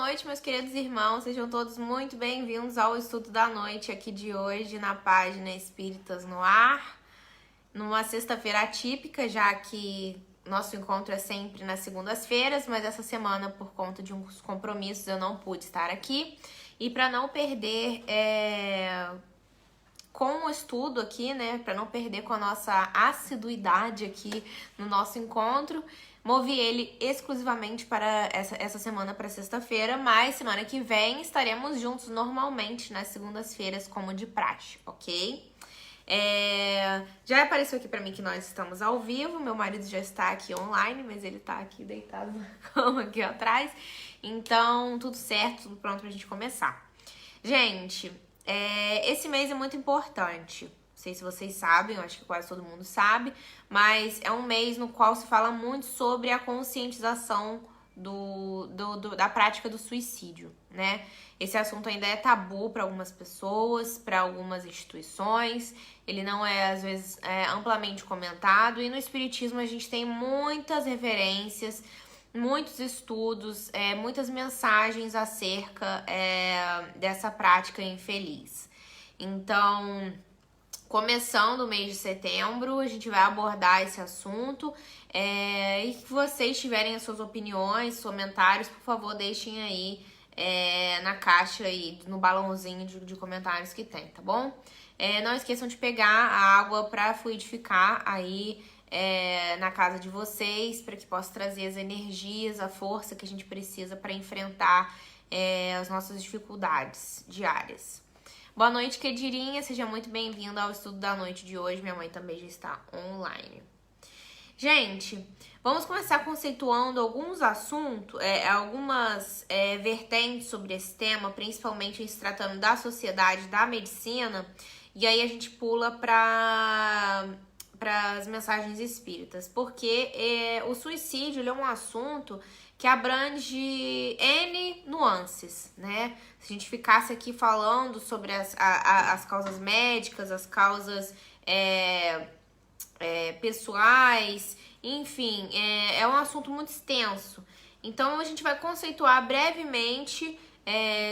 noite, meus queridos irmãos. Sejam todos muito bem-vindos ao estudo da noite aqui de hoje na página Espíritas no Ar. Numa sexta-feira atípica, já que nosso encontro é sempre nas segundas-feiras, mas essa semana, por conta de uns compromissos, eu não pude estar aqui. E para não perder com o estudo aqui, né, para não perder com a nossa assiduidade aqui no nosso encontro, movi ele exclusivamente para essa semana, para sexta-feira, mas semana que vem estaremos juntos normalmente nas segundas-feiras, como de praxe, ok? Já apareceu aqui para mim que nós estamos ao vivo, meu marido já está aqui online, mas ele tá aqui deitado na cama aqui atrás, então tudo certo, tudo pronto pra gente começar. Gente, esse mês é muito importante. Não sei se vocês sabem, eu acho que quase todo mundo sabe, mas é um mês no qual se fala muito sobre a conscientização da prática do suicídio, né? Esse assunto ainda é tabu para algumas pessoas, para algumas instituições, ele não é, às vezes, amplamente comentado, e no Espiritismo a gente tem muitas referências, muitos estudos, muitas mensagens acerca dessa prática infeliz. Então, começando o mês de setembro, a gente vai abordar esse assunto. E que vocês tiverem as suas opiniões, comentários, por favor, deixem aí na caixa e no balãozinho de comentários que tem, tá bom? Não esqueçam de pegar a água para fluidificar aí na casa de vocês, para que possa trazer as energias, a força que a gente precisa para enfrentar as nossas dificuldades diárias. Boa noite, Kedirinha, seja muito bem-vinda ao estudo da noite de hoje. Minha mãe também já está online. Gente, vamos começar conceituando alguns assuntos, algumas vertentes sobre esse tema, principalmente se tratando da sociedade, da medicina, e aí a gente pula para as mensagens espíritas, porque o suicídio ele é um assunto que abrange N nuances, né? Se a gente ficasse aqui falando sobre as causas médicas, as causas pessoais, enfim, é um assunto muito extenso. Então, a gente vai conceituar brevemente,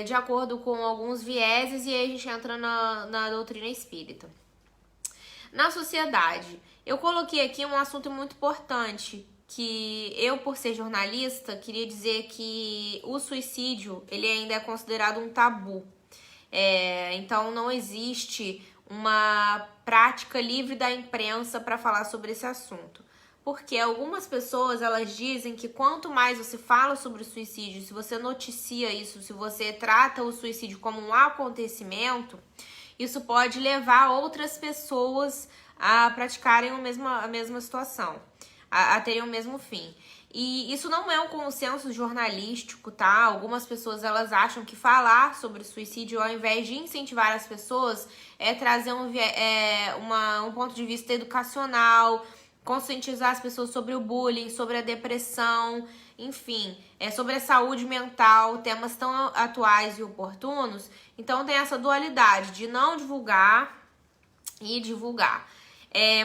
de acordo com alguns vieses, e aí a gente entra na doutrina espírita. Na sociedade, eu coloquei aqui um assunto muito importante, que eu, por ser jornalista, queria dizer que o suicídio, ele ainda é considerado um tabu. Então, não existe uma prática livre da imprensa para falar sobre esse assunto. Porque algumas pessoas, elas dizem que quanto mais você fala sobre o suicídio, se você noticia isso, se você trata o suicídio como um acontecimento, isso pode levar outras pessoas a praticarem a mesma situação, a terem o mesmo fim. E isso não é um consenso jornalístico, tá? Algumas pessoas, elas acham que falar sobre suicídio, ao invés de incentivar as pessoas, trazer um ponto de vista educacional, conscientizar as pessoas sobre o bullying, sobre a depressão, enfim, sobre a saúde mental, temas tão atuais e oportunos. Então tem essa dualidade de não divulgar e divulgar.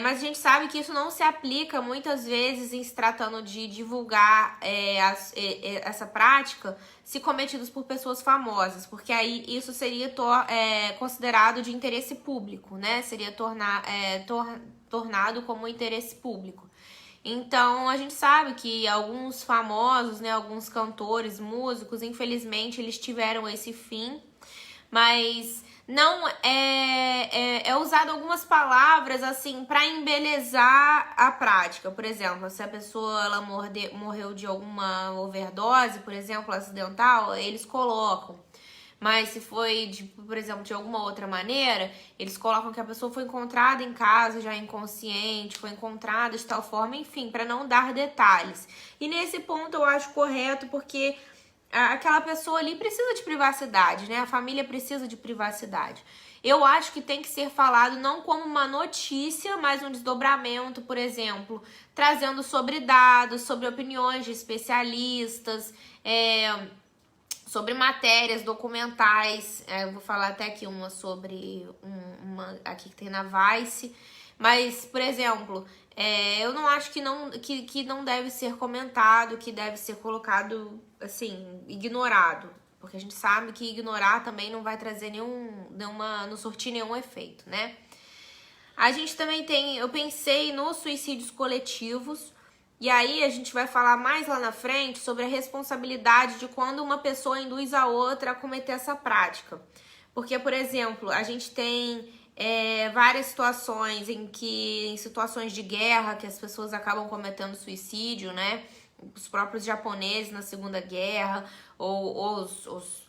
Mas a gente sabe que isso não se aplica muitas vezes em se tratando de divulgar essa prática se cometidos por pessoas famosas, porque aí isso seria considerado de interesse público, né? Seria tornado como interesse público. Então, a gente sabe que alguns famosos, né, alguns cantores, músicos, infelizmente, eles tiveram esse fim, mas não é usado algumas palavras assim para embelezar a prática. Por exemplo, se a pessoa ela morreu de alguma overdose, por exemplo, acidental, eles colocam. Mas se foi, por exemplo, de alguma outra maneira, eles colocam que a pessoa foi encontrada em casa já inconsciente, foi encontrada de tal forma, enfim, para não dar detalhes. E nesse ponto eu acho correto, porque aquela pessoa ali precisa de privacidade, né? A família precisa de privacidade. Eu acho que tem que ser falado não como uma notícia, mas um desdobramento, por exemplo, trazendo sobre dados, sobre opiniões de especialistas, sobre matérias documentais. Eu vou falar até aqui uma sobre uma aqui que tem na Vice. Mas, por exemplo, Eu não acho que não deve ser comentado, que deve ser colocado, assim, ignorado. Porque a gente sabe que ignorar também não vai trazer não surtir nenhum efeito, né? A gente também eu pensei nos suicídios coletivos, e aí a gente vai falar mais lá na frente sobre a responsabilidade de quando uma pessoa induz a outra a cometer essa prática. Porque, por exemplo, a gente tem várias situações em situações de guerra, que as pessoas acabam cometendo suicídio, né? Os próprios japoneses na Segunda Guerra, ou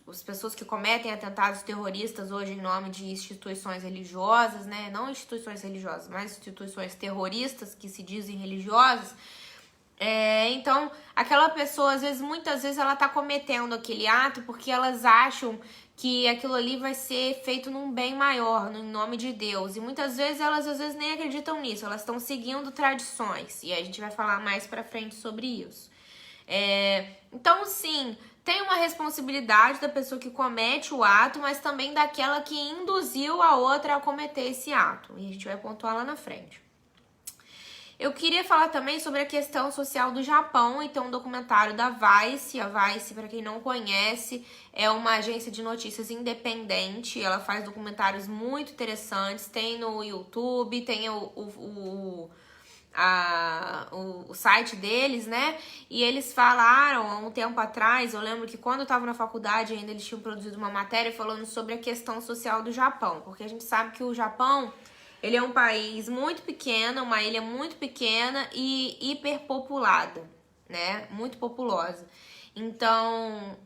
as pessoas que cometem atentados terroristas hoje em nome de instituições religiosas, né? Não instituições religiosas, mas instituições terroristas que se dizem religiosas. Então, aquela pessoa, muitas vezes, ela tá cometendo aquele ato porque elas acham que aquilo ali vai ser feito num bem maior, no nome de Deus. E muitas vezes elas nem acreditam nisso, elas estão seguindo tradições. E a gente vai falar mais pra frente sobre isso. Então, sim, tem uma responsabilidade da pessoa que comete o ato, mas também daquela que induziu a outra a cometer esse ato. E a gente vai pontuar lá na frente. Eu queria falar também sobre a questão social do Japão, e tem um documentário da Vice. A Vice, para quem não conhece, é uma agência de notícias independente. Ela faz documentários muito interessantes, tem no YouTube, tem o site deles, né? E eles falaram há um tempo atrás, eu lembro que quando eu estava na faculdade ainda eles tinham produzido uma matéria falando sobre a questão social do Japão, porque a gente sabe que o Japão, ele é um país muito pequeno, uma ilha muito pequena e hiperpopulada, né? Muito populosa. Então,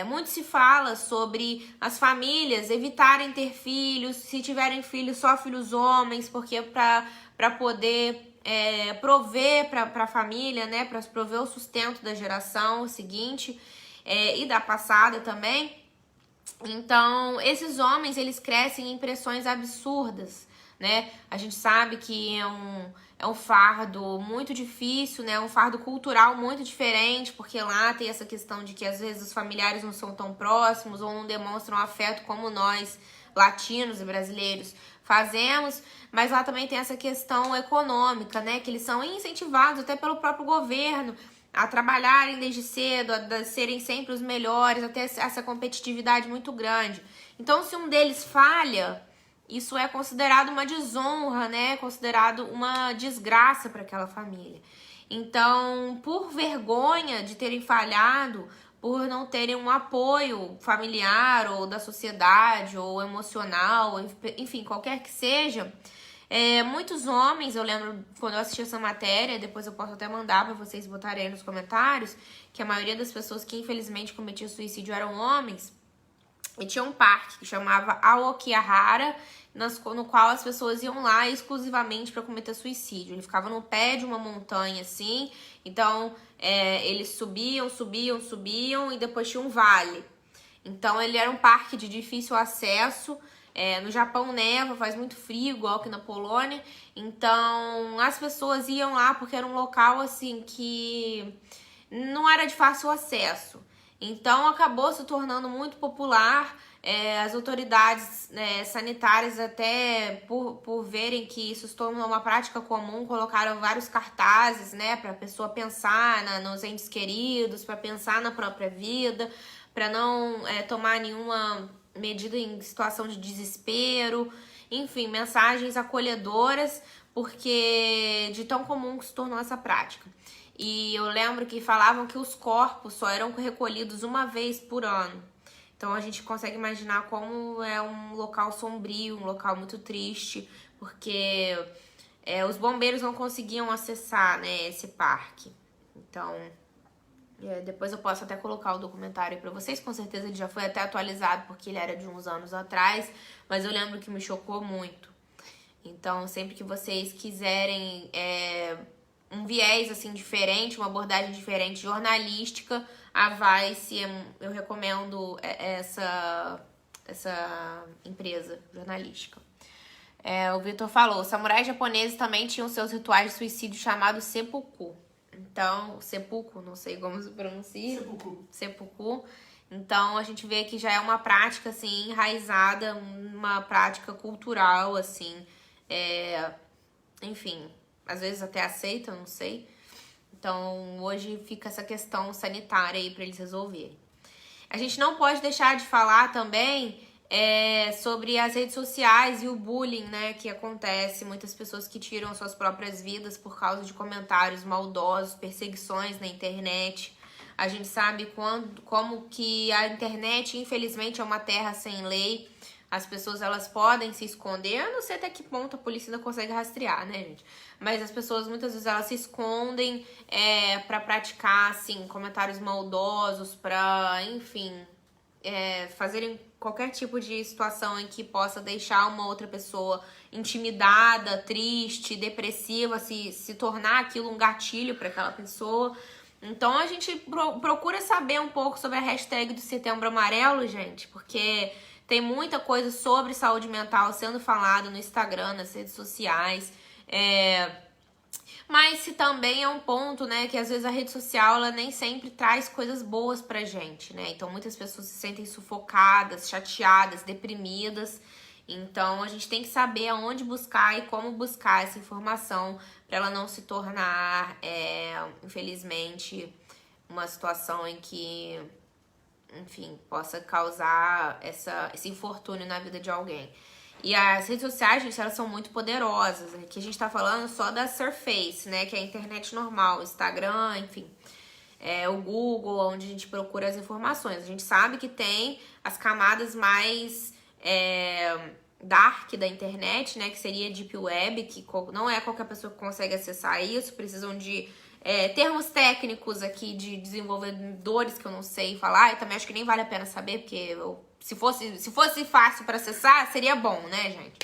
muito se fala sobre as famílias evitarem ter filhos, se tiverem filhos, só filhos homens, porque para poder prover para a família, né? Para prover o sustento da geração seguinte e da passada também. Então, esses homens, eles crescem em pressões absurdas, né? A gente sabe que é um fardo muito difícil, né? Um fardo cultural muito diferente, porque lá tem essa questão de que às vezes os familiares não são tão próximos ou não demonstram afeto como nós, latinos e brasileiros, fazemos, mas lá também tem essa questão econômica, né? Que eles são incentivados até pelo próprio governo a trabalharem desde cedo, a serem sempre os melhores, até essa competitividade muito grande. Então, se um deles falha, isso é considerado uma desonra, né? Considerado uma desgraça para aquela família. Então, por vergonha de terem falhado, por não terem um apoio familiar ou da sociedade ou emocional, enfim, qualquer que seja, muitos homens, eu lembro quando eu assisti essa matéria, depois eu posso até mandar para vocês botarem aí nos comentários, que a maioria das pessoas que infelizmente cometiam suicídio eram homens. E tinha um parque que chamava Aokigahara, no qual as pessoas iam lá exclusivamente para cometer suicídio. Ele ficava no pé de uma montanha, assim. Então, eles subiam e depois tinha um vale. Então, ele era um parque de difícil acesso. No Japão neva, faz muito frio, igual aqui na Polônia. Então, as pessoas iam lá porque era um local, assim, que não era de fácil acesso. Então, acabou se tornando muito popular. As autoridades sanitárias, até por verem que isso se tornou uma prática comum, colocaram vários cartazes, né, para a pessoa pensar nos entes queridos, para pensar na própria vida, para não tomar nenhuma medida em situação de desespero. Enfim, mensagens acolhedoras, porque de tão comum que se tornou essa prática. E eu lembro que falavam que os corpos só eram recolhidos uma vez por ano. Então a gente consegue imaginar como é um local sombrio, um local muito triste, porque os bombeiros não conseguiam acessar, né, esse parque. Então, depois eu posso até colocar o documentário aí pra vocês. Com certeza ele já foi até atualizado, porque ele era de uns anos atrás, mas eu lembro que me chocou muito. Então, sempre que vocês quiserem um viés assim diferente, uma abordagem diferente, jornalística, a Vice, eu recomendo essa empresa jornalística. O Vitor falou, os samurais japoneses também tinham seus rituais de suicídio chamados seppuku. Então, seppuku, não sei como se pronuncia. Seppuku. Então, a gente vê que já é uma prática, assim, enraizada, uma prática cultural, assim, enfim, às vezes até aceitam, não sei. Então, hoje fica essa questão sanitária aí para eles resolverem. A gente não pode deixar de falar também sobre as redes sociais e o bullying, né, que acontece. Muitas pessoas que tiram suas próprias vidas por causa de comentários maldosos, perseguições na internet. A gente sabe como que a internet, infelizmente, é uma terra sem lei. As pessoas, elas podem se esconder. Eu não sei até que ponto a polícia ainda consegue rastrear, né, gente? Mas as pessoas, muitas vezes, elas se escondem pra praticar, assim, comentários maldosos, pra, enfim, fazerem qualquer tipo de situação em que possa deixar uma outra pessoa intimidada, triste, depressiva, se tornar aquilo um gatilho para aquela pessoa. Então a gente procura saber um pouco sobre a hashtag do Setembro Amarelo, gente, porque tem muita coisa sobre saúde mental sendo falada no Instagram, nas redes sociais. Mas se também é um ponto, né, que às vezes a rede social, ela nem sempre traz coisas boas pra gente, né? Então muitas pessoas se sentem sufocadas, chateadas, deprimidas. Então a gente tem que saber aonde buscar e como buscar essa informação para ela não se tornar, infelizmente, uma situação em que, enfim, possa causar esse infortúnio na vida de alguém. E as redes sociais, gente, elas são muito poderosas. Aqui a gente tá falando só da Surface, né? Que é a internet normal, Instagram, enfim. O Google, onde a gente procura as informações. A gente sabe que tem as camadas mais dark da internet, né? Que seria Deep Web, que não é qualquer pessoa que consegue acessar isso. Precisam de termos técnicos aqui de desenvolvedores que eu não sei falar. E também acho que nem vale a pena saber, porque se fosse fácil para acessar, seria bom, né, gente?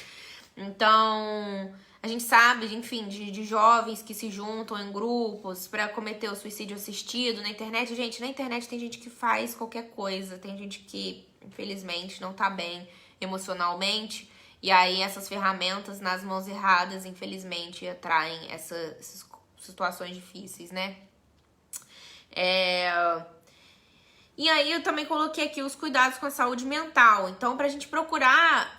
Então, a gente sabe, enfim, de jovens que se juntam em grupos para cometer o suicídio assistido na internet. Gente, na internet tem gente que faz qualquer coisa. Tem gente que, infelizmente, não tá bem emocionalmente. E aí, essas ferramentas nas mãos erradas, infelizmente, atraem essas situações difíceis, né? E aí eu também coloquei aqui os cuidados com a saúde mental. Então, pra gente procurar,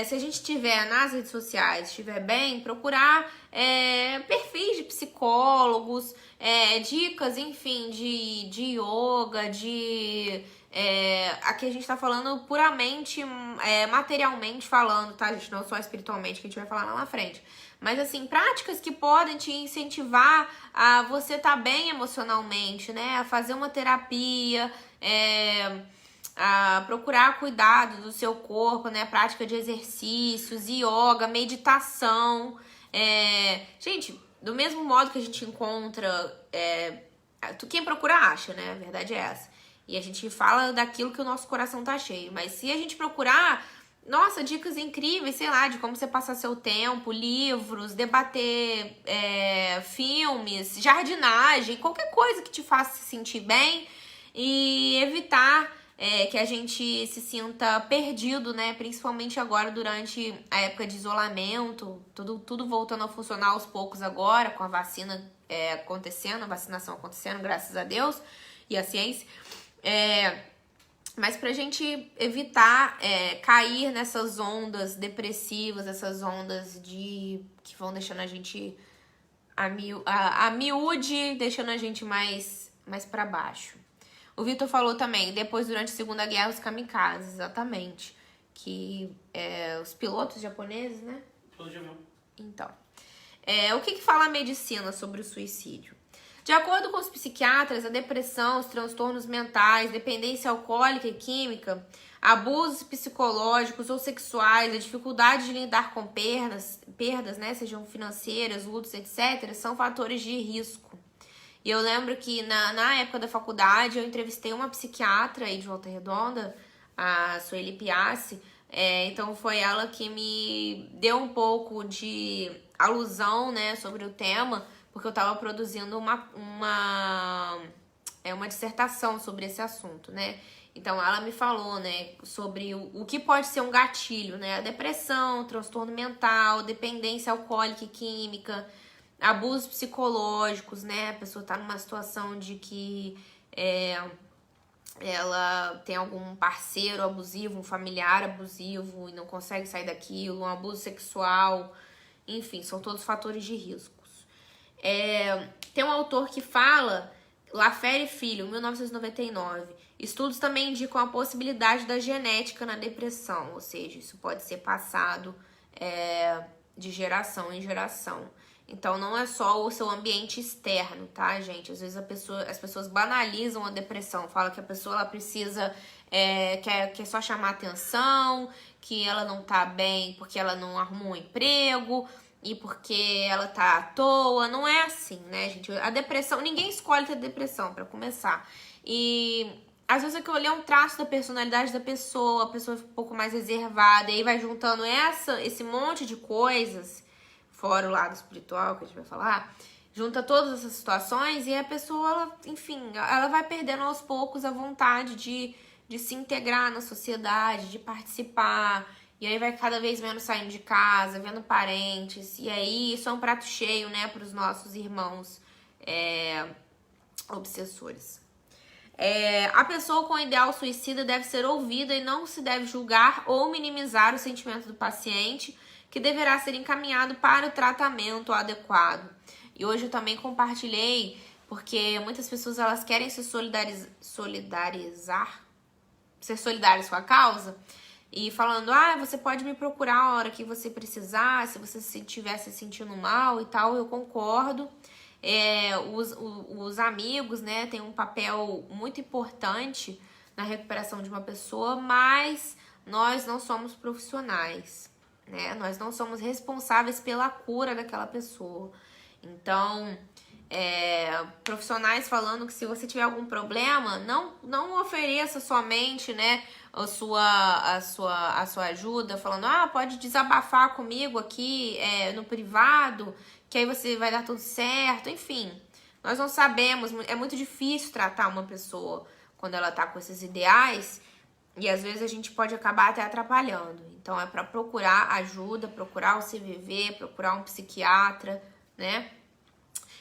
se a gente estiver nas redes sociais, estiver bem, procurar perfis de psicólogos, dicas, enfim, de yoga, aqui a gente tá falando puramente, materialmente falando, tá, gente? Não só espiritualmente, que a gente vai falar lá na frente. Mas, assim, práticas que podem te incentivar a você estar bem emocionalmente, né? A fazer uma terapia, a procurar cuidado do seu corpo, né? Prática de exercícios, yoga, meditação. Gente, do mesmo modo que a gente encontra... quem procura acha, né? A verdade é essa. E a gente fala daquilo que o nosso coração tá cheio. Mas se a gente procurar... Nossa, dicas incríveis, sei lá, de como você passar seu tempo, livros, debater filmes, jardinagem, qualquer coisa que te faça se sentir bem e evitar que a gente se sinta perdido, né? Principalmente agora durante a época de isolamento, tudo voltando a funcionar aos poucos agora, com a vacina acontecendo, a vacinação acontecendo, graças a Deus, e a ciência. Mas pra gente evitar cair nessas ondas depressivas, essas ondas que vão deixando a gente a miúde, deixando a gente mais pra baixo. O Vitor falou também, depois durante a Segunda Guerra, os kamikazes, exatamente. Que os pilotos japoneses, né? Piloto de avião. Então. O que fala a medicina sobre o suicídio? De acordo com os psiquiatras, a depressão, os transtornos mentais, dependência alcoólica e química, abusos psicológicos ou sexuais, a dificuldade de lidar com perdas, né, sejam financeiras, lutos, etc., são fatores de risco. E eu lembro que na época da faculdade eu entrevistei uma psiquiatra aí de Volta Redonda, a Sueli Piassi. Então foi ela que me deu um pouco de alusão, né, sobre o tema, porque eu estava produzindo uma dissertação sobre esse assunto, né? Então ela me falou, né, sobre o que pode ser um gatilho, né? A depressão, transtorno mental, dependência alcoólica e química, abusos psicológicos, né? A pessoa tá numa situação de que ela tem algum parceiro abusivo, um familiar abusivo e não consegue sair daquilo, um abuso sexual, enfim, são todos fatores de riscos. Tem um autor que fala, Laffer e Filho, 1999, estudos também indicam a possibilidade da genética na depressão, ou seja, isso pode ser passado de geração em geração. Então, não é só o seu ambiente externo, tá, gente? Às vezes as pessoas banalizam a depressão, falam que a pessoa ela precisa, quer só chamar atenção, que ela não tá bem porque ela não arrumou um emprego e porque ela tá à toa. Não é assim, né, gente? A depressão, ninguém escolhe ter depressão, pra começar. E às vezes aquilo ali é um traço da personalidade da pessoa, a pessoa fica um pouco mais reservada, e aí vai juntando esse monte de coisas, fora o lado espiritual que a gente vai falar, junta todas essas situações e a pessoa, ela vai perdendo aos poucos a vontade de se integrar na sociedade, de participar, e aí vai cada vez menos saindo de casa, vendo parentes, e aí isso é um prato cheio, né, para os nossos irmãos obsessores. A pessoa com ideal suicida deve ser ouvida e não se deve julgar ou minimizar o sentimento do paciente, que deverá ser encaminhado para o tratamento adequado. E hoje eu também compartilhei, porque muitas pessoas elas querem se solidarizar, ser solidárias com a causa, e falando, você pode me procurar a hora que você precisar, se você estiver se sentindo mal e tal, eu concordo. Os amigos, né, têm um papel muito importante na recuperação de uma pessoa, mas nós não somos profissionais, né? Nós não somos responsáveis pela cura daquela pessoa. Então, profissionais falando que se você tiver algum problema, não ofereça somente, né, a sua ajuda, falando, pode desabafar comigo aqui no privado, que aí você vai dar tudo certo. Enfim, nós não sabemos, é muito difícil tratar uma pessoa quando ela tá com esses ideais, e às vezes a gente pode acabar até atrapalhando. Então é para procurar ajuda, procurar o CVV, procurar um psiquiatra, né?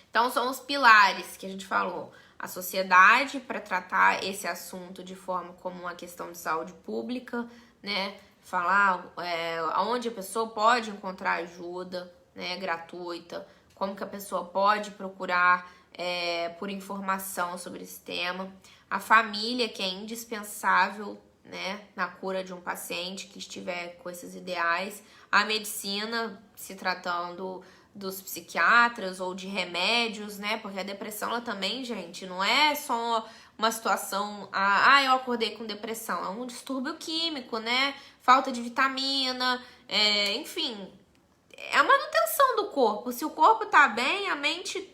Então são os pilares que a gente falou. A sociedade para tratar esse assunto de forma como uma questão de saúde pública, né? Falar onde a pessoa pode encontrar ajuda, né, gratuita, como que a pessoa pode procurar por informação sobre esse tema. A família, que é indispensável, né, na cura de um paciente que estiver com esses ideais. A medicina, se tratando dos psiquiatras ou de remédios, né, porque a depressão, ela também, gente, não é só uma situação, eu acordei com depressão, é um distúrbio químico, né, falta de vitamina, enfim, é a manutenção do corpo. Se o corpo tá bem, a mente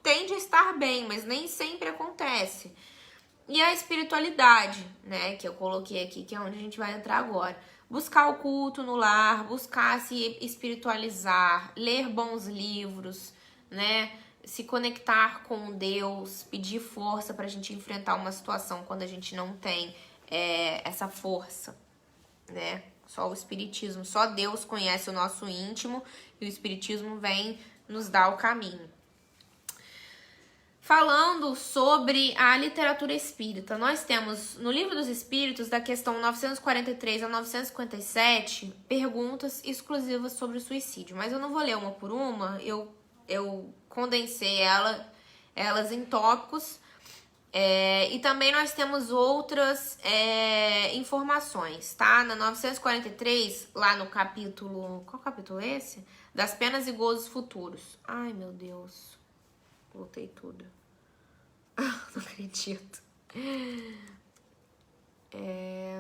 tende a estar bem, mas nem sempre acontece. E a espiritualidade, né, que eu coloquei aqui, que é onde a gente vai entrar agora. Buscar o culto no lar, buscar se espiritualizar, ler bons livros, né, se conectar com Deus, pedir força pra gente enfrentar uma situação quando a gente não tem essa força, né. Só o espiritismo, só Deus conhece o nosso íntimo e o espiritismo vem nos dar o caminho. Falando sobre a literatura espírita, nós temos no Livro dos Espíritos, da questão 943 a 957, perguntas exclusivas sobre o suicídio. Mas eu não vou ler uma por uma, eu condensei elas em tópicos. E também nós temos outras informações, tá? Na 943, lá no capítulo... Qual capítulo é esse? Das penas e gozos futuros. Ai, meu Deus. Voltei tudo. Não acredito.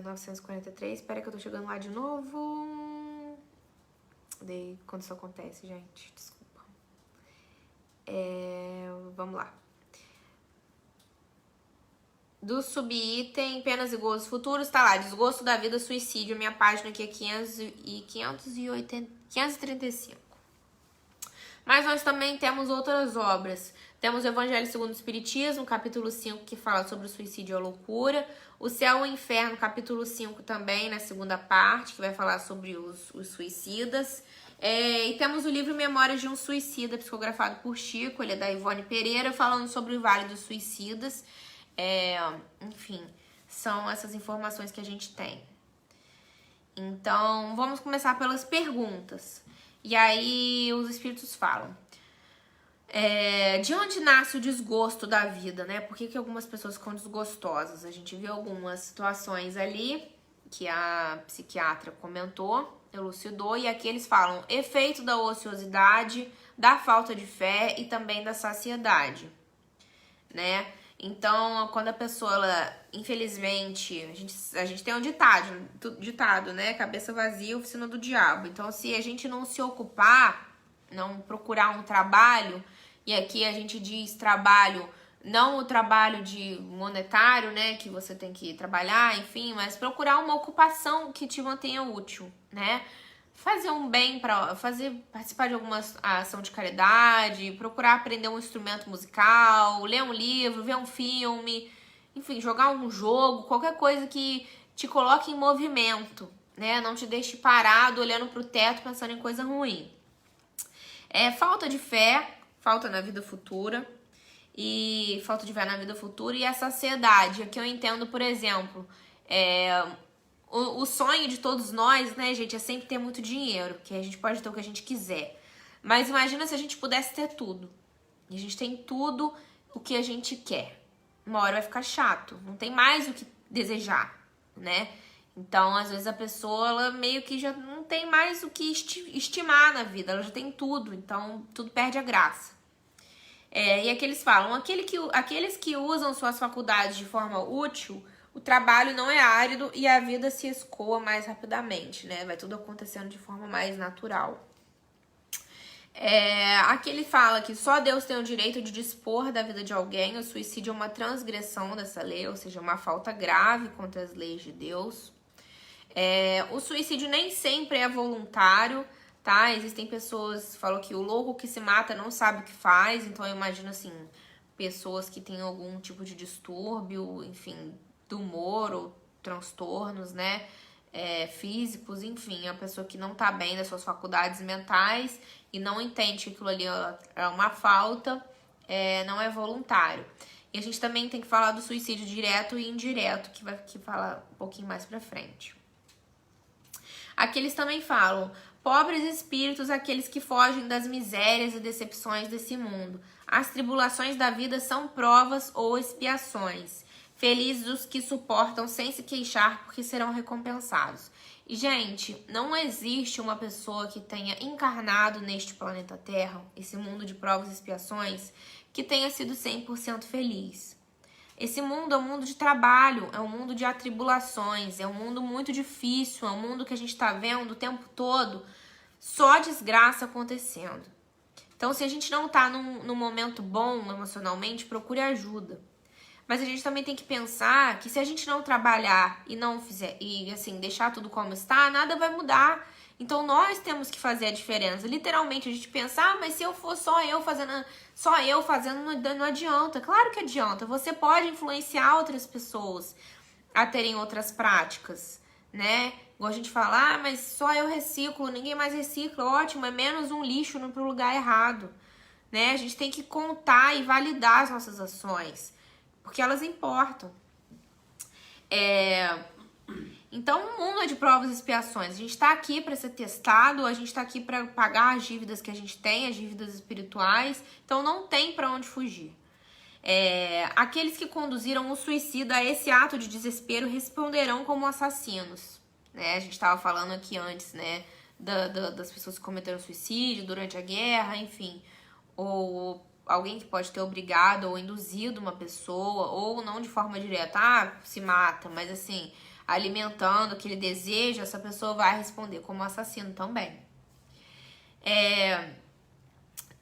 943. Espera que eu tô chegando lá de novo. Quando isso acontece, gente. Desculpa. Vamos lá. Do subitem penas e gozos futuros, tá lá, desgosto da vida, suicídio, minha página aqui é 535. Mas nós também temos outras obras. Temos o Evangelho segundo o Espiritismo, capítulo 5, que fala sobre o suicídio e a loucura. O Céu e o Inferno, capítulo 5 também, na segunda parte, que vai falar sobre os suicidas. E temos o livro Memórias de um Suicida, psicografado por Chico, ele é da Ivone Pereira, falando sobre o Vale dos Suicidas. Enfim, são essas informações que a gente tem. Então, vamos começar pelas perguntas. E aí, os espíritos falam. De onde nasce o desgosto da vida, né? Por que algumas pessoas ficam desgostosas? A gente viu algumas situações ali que a psiquiatra comentou, elucidou, e aqui eles falam efeito da ociosidade, da falta de fé e também da saciedade, né? Então, quando a pessoa, ela, infelizmente, a gente tem um ditado, né? Cabeça vazia, oficina do diabo. Então, se a gente não se ocupar, não procurar um trabalho, e aqui a gente diz trabalho, não o trabalho de monetário, né? Que você tem que trabalhar, enfim, mas procurar uma ocupação que te mantenha útil, né? Fazer um bem para participar de alguma ação de caridade, procurar aprender um instrumento musical, ler um livro, ver um filme, enfim, jogar um jogo, qualquer coisa que te coloque em movimento, né? Não te deixe parado olhando pro teto pensando em coisa ruim. Falta de fé, falta na vida futura e falta de fé na vida futura e a saciedade. Aqui eu entendo, por exemplo, o sonho de todos nós, né, gente, é sempre ter muito dinheiro, que a gente pode ter o que a gente quiser. Mas imagina se a gente pudesse ter tudo. E a gente tem tudo o que a gente quer. Uma hora vai ficar chato, não tem mais o que desejar, né? Então, às vezes a pessoa, ela meio que já não tem mais o que estimar na vida, ela já tem tudo, então tudo perde a graça. E aqui eles falam, aqueles que usam suas faculdades de forma útil, o trabalho não é árido e a vida se escoa mais rapidamente, né? Vai tudo acontecendo de forma mais natural. Aqui ele fala que só Deus tem o direito de dispor da vida de alguém. O suicídio é uma transgressão dessa lei, ou seja, uma falta grave contra as leis de Deus. O suicídio nem sempre é voluntário, tá? Existem pessoas, falam que o louco que se mata não sabe o que faz, então eu imagino assim, pessoas que têm algum tipo de distúrbio, enfim, do humor ou transtornos, né? Físicos, enfim, a pessoa que não tá bem das suas faculdades mentais e não entende que aquilo ali é uma falta, não é voluntário. E a gente também tem que falar do suicídio direto e indireto, que fala um pouquinho mais pra frente. Aqui eles também falam, pobres espíritos, aqueles que fogem das misérias e decepções desse mundo. As tribulações da vida são provas ou expiações. Felizes os que suportam sem se queixar, porque serão recompensados. E, gente, não existe uma pessoa que tenha encarnado neste planeta Terra, esse mundo de provas e expiações, que tenha sido 100% feliz. Esse mundo é um mundo de trabalho, é um mundo de atribulações, é um mundo muito difícil, é um mundo que a gente tá vendo o tempo todo só desgraça acontecendo. Então, se a gente não tá num momento bom emocionalmente, procure ajuda. Mas a gente também tem que pensar que se a gente não trabalhar e não fizer, e assim, deixar tudo como está, nada vai mudar. Então nós temos que fazer a diferença. Literalmente a gente pensa, mas se eu for só eu fazendo, não adianta. Claro que adianta. Você pode influenciar outras pessoas a terem outras práticas, né? Igual a gente fala, mas só eu reciclo, ninguém mais recicla. Ótimo, é menos um lixo no lugar errado, né? A gente tem que contar e validar as nossas ações, porque elas importam. Então, o mundo é de provas e expiações. A gente tá aqui para ser testado, a gente tá aqui para pagar as dívidas que a gente tem, as dívidas espirituais. Então, não tem para onde fugir. Aqueles que conduziram o suicida a esse ato de desespero responderão como assassinos, né? A gente estava falando aqui antes, né, das pessoas que cometeram suicídio durante a guerra, enfim, ou alguém que pode ter obrigado ou induzido uma pessoa, ou não de forma direta, se mata, mas assim, alimentando aquele desejo, essa pessoa vai responder como assassino também.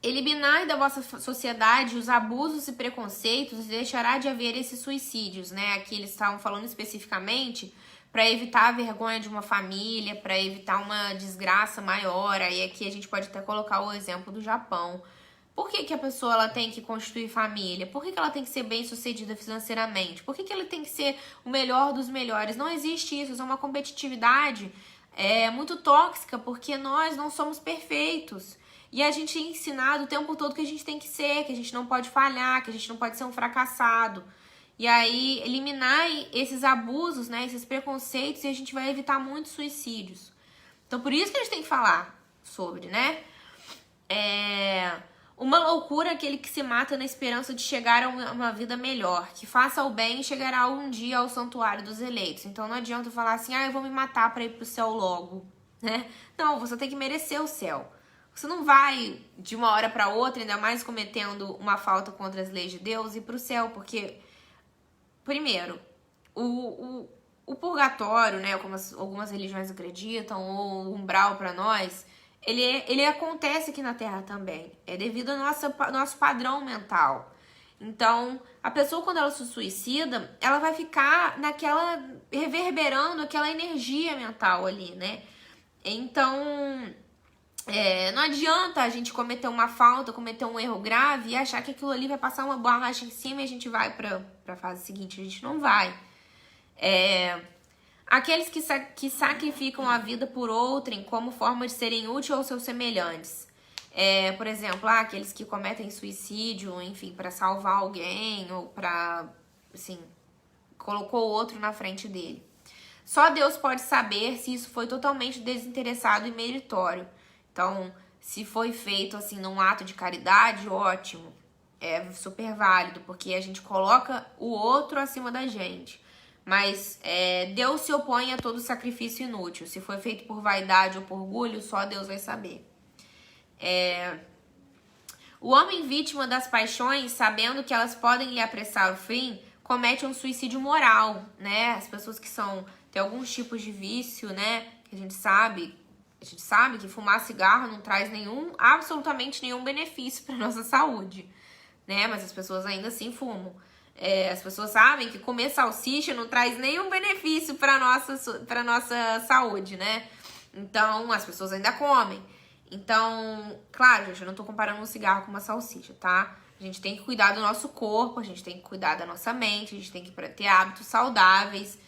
Eliminar da vossa sociedade os abusos e preconceitos e deixará de haver esses suicídios, né? Aqui eles estavam falando especificamente para evitar a vergonha de uma família, para evitar uma desgraça maior. Aí aqui a gente pode até colocar o exemplo do Japão. Por que a pessoa ela tem que constituir família? Por que ela tem que ser bem-sucedida financeiramente? Por que ela tem que ser o melhor dos melhores? Não existe isso, é uma competitividade muito tóxica, porque nós não somos perfeitos. E a gente é ensinado o tempo todo que a gente tem que ser, que a gente não pode falhar, que a gente não pode ser um fracassado. E aí, eliminar esses abusos, né, esses preconceitos, e a gente vai evitar muitos suicídios. Então, por isso que a gente tem que falar sobre, né? Uma loucura é aquele que se mata na esperança de chegar a uma vida melhor, que faça o bem e chegará um dia ao santuário dos eleitos. Então não adianta falar assim, eu vou me matar para ir pro céu logo, né? Não, você tem que merecer o céu. Você não vai de uma hora para outra, ainda mais cometendo uma falta contra as leis de Deus, ir pro céu, porque primeiro, o purgatório, né, como algumas religiões acreditam, ou o umbral para nós, ele acontece aqui na Terra também. É devido ao nosso padrão mental. Então, a pessoa, quando ela se suicida, ela vai ficar reverberando aquela energia mental ali, né? Então, não adianta a gente cometer uma falta, cometer um erro grave e achar que aquilo ali vai passar uma borracha em cima e a gente vai pra fase seguinte. A gente não vai. Aqueles que sacrificam a vida por outrem como forma de serem úteis aos seus semelhantes. Por exemplo, aqueles que cometem suicídio, enfim, para salvar alguém ou para, assim, colocou o outro na frente dele. Só Deus pode saber se isso foi totalmente desinteressado e meritório. Então, se foi feito, assim, num ato de caridade, ótimo. É super válido, porque a gente coloca o outro acima da gente. Mas Deus se opõe a todo sacrifício inútil. Se foi feito por vaidade ou por orgulho, só Deus vai saber. O homem vítima das paixões, sabendo que elas podem lhe apressar o fim, comete um suicídio moral, né? As pessoas que têm alguns tipos de vício, né? Que a gente sabe que fumar cigarro não traz absolutamente nenhum benefício para nossa saúde, né? Mas as pessoas ainda assim fumam. As pessoas sabem que comer salsicha não traz nenhum benefício para nossa saúde, né? Então, as pessoas ainda comem. Então, claro, gente, eu não tô comparando um cigarro com uma salsicha, tá? A gente tem que cuidar do nosso corpo, a gente tem que cuidar da nossa mente, a gente tem que ter hábitos saudáveis.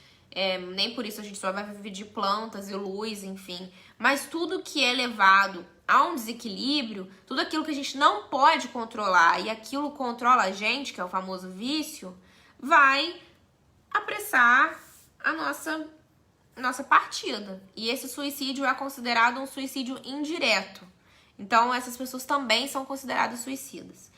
Nem por isso a gente só vai viver de plantas e luz, enfim. Mas tudo que é levado a um desequilíbrio, tudo aquilo que a gente não pode controlar e aquilo controla a gente, que é o famoso vício, vai apressar a nossa partida. E esse suicídio é considerado um suicídio indireto. Então, essas pessoas também são consideradas suicidas,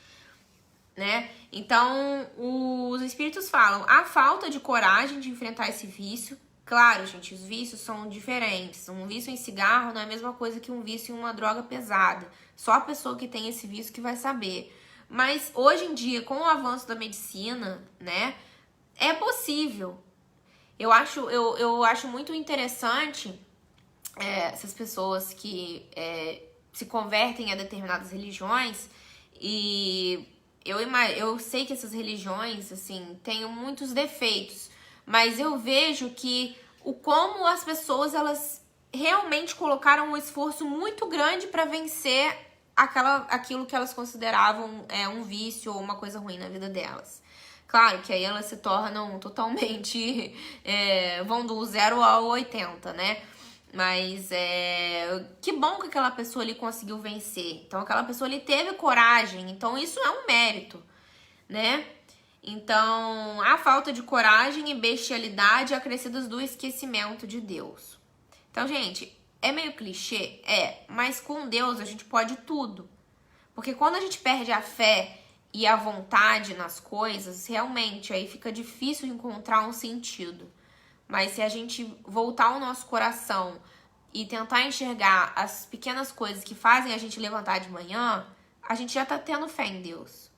né? Então, os espíritos falam a falta de coragem de enfrentar esse vício. Claro, gente, os vícios são diferentes. Um vício em cigarro não é a mesma coisa que um vício em uma droga pesada. Só a pessoa que tem esse vício que vai saber. Mas, hoje em dia, com o avanço da medicina, né, é possível. Eu acho muito interessante essas pessoas que se convertem a determinadas religiões e eu sei que essas religiões, assim, têm muitos defeitos, mas eu vejo que como as pessoas, elas realmente colocaram um esforço muito grande para vencer aquilo que elas consideravam um vício ou uma coisa ruim na vida delas. Claro que aí elas se tornam totalmente... vão do 0 ao 80, né? Mas que bom que aquela pessoa ali conseguiu vencer. Então, aquela pessoa ali teve coragem. Então, isso é um mérito, né? Então, a falta de coragem e bestialidade acrescidas do esquecimento de Deus. Então, gente, é meio clichê? Mas com Deus a gente pode tudo. Porque quando a gente perde a fé e a vontade nas coisas, realmente aí fica difícil encontrar um sentido. Mas se a gente voltar o nosso coração e tentar enxergar as pequenas coisas que fazem a gente levantar de manhã, a gente já tá tendo fé em Deus.